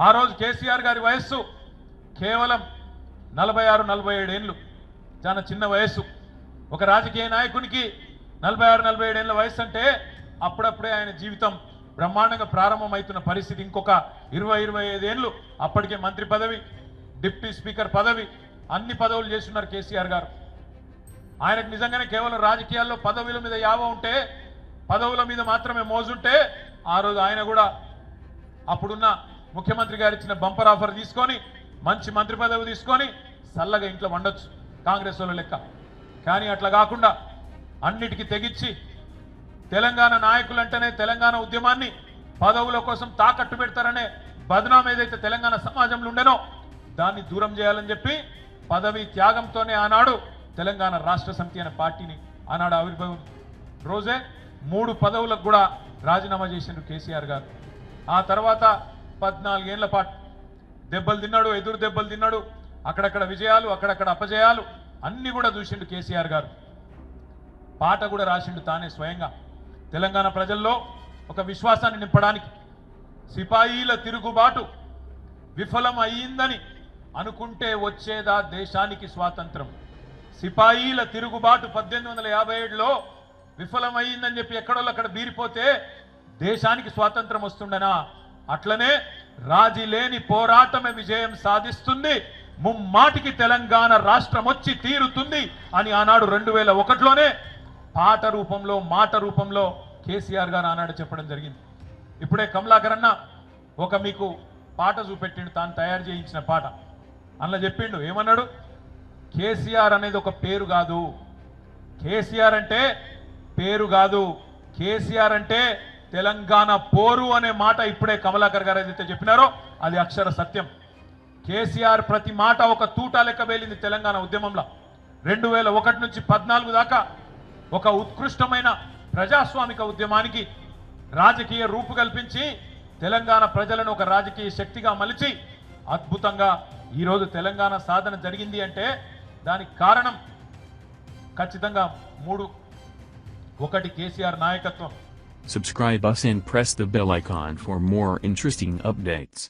ఆ రోజు కేసీఆర్ గారి వయస్సు కేవలం 46-47 ఏళ్ళు, చాలా చిన్న వయస్సు. ఒక రాజకీయ నాయకునికి 46-47 ఏళ్ళ వయసు అంటే అప్పుడప్పుడే ఆయన జీవితం బ్రహ్మాండంగా ప్రారంభమవుతున్న పరిస్థితి. ఇంకొక 20-25 ఏళ్ళు అప్పటికే మంత్రి పదవి, డిప్యూటీ స్పీకర్ పదవి, అన్ని పదవులు చేస్తున్నారు కేసీఆర్ గారు. ఆయనకు నిజంగానే కేవలం రాజకీయాల్లో పదవుల మీద యావ ఉంటే, పదవుల మీద మాత్రమే మోజుంటే ఆ రోజు ఆయన కూడా అప్పుడున్న ముఖ్యమంత్రి గారు ఇచ్చిన బంపర్ ఆఫర్ తీసుకొని మంచి మంత్రి పదవి తీసుకొని చల్లగా ఇంట్లో వండొచ్చు కాంగ్రెస్ వాళ్ళ లెక్క. కానీ అట్లా కాకుండా అన్నిటికీ తెగించి తెలంగాణ నాయకులంటేనే తెలంగాణ ఉద్యమాన్ని పదవుల కోసం తాకట్టు పెడతారనే బదనాం ఏదైతే తెలంగాణ సమాజంలో ఉండేనో దాన్ని దూరం చేయాలని చెప్పి పదవి త్యాగంతోనే ఆనాడు తెలంగాణ రాష్ట్ర సమితి అనే పార్టీని ఆనాడు ఆవిర్భావం రోజే 3 పదవులకు కూడా రాజీనామా చేసిండు కేసీఆర్ గారు. ఆ తర్వాత 14 ఏళ్ల పాటు దెబ్బలు తిన్నాడు, ఎదురు దెబ్బలు తిన్నాడు, అక్కడక్కడ విజయాలు, అక్కడక్కడ అపజయాలు అన్ని కూడా చూసిండు కేసీఆర్ గారు. పాట కూడా రాసిండు తానే స్వయంగా. తెలంగాణ ప్రజల్లో ఒక విశ్వాసాన్ని నింపడానికి సిపాయిల తిరుగుబాటు విఫలం అయ్యిందని అనుకుంటే వచ్చేదా దేశానికి స్వాతంత్రం. సిపాయిల తిరుగుబాటు 1857లో విఫలమైందని చెప్పి ఎక్కడోళ్ళు అక్కడ బీరిపోతే దేశానికి స్వాతంత్రం వస్తుండనా? అట్లనే రాజీ లేని పోరాటమే విజయం సాధిస్తుంది, ముమ్మాటికి తెలంగాణ రాష్ట్రం వచ్చి తీరుతుంది అని ఆనాడు 2001లోనే పాట రూపంలో మాట రూపంలో కేసీఆర్ గారు ఆనాడు చెప్పడం జరిగింది. ఇప్పుడే కమలాకర్ అన్న ఒక మీకు పాట చూపెట్టిండు, తాను తయారు చేయించిన పాట. అందులో చెప్పిండు, ఏమన్నాడు? కేసీఆర్ అనేది ఒక పేరు కాదు, కేసీఆర్ అంటే పేరు కాదు, కేసీఆర్ అంటే తెలంగాణ పోరు అనే మాట ఇప్పుడే కమలాకర్ గారు ఏదైతే చెప్పినారో అది అక్షర సత్యం. కేసీఆర్ ప్రతి మాట ఒక తూటా లెక్క వేలింది తెలంగాణ ఉద్యమంలో. 2001 నుంచి 14 దాకా ఒక ఉత్కృష్టమైన ప్రజాస్వామిక ఉద్యమానికి రాజకీయ రూపు కల్పించి తెలంగాణ ప్రజలను ఒక రాజకీయ శక్తిగా మలిచి అద్భుతంగా ఈరోజు తెలంగాణ సాధన జరిగింది అంటే దానికి కారణం ఖచ్చితంగా 3. 1 కేసీఆర్ నాయకత్వం. Subscribe us and press the bell icon for more interesting updates.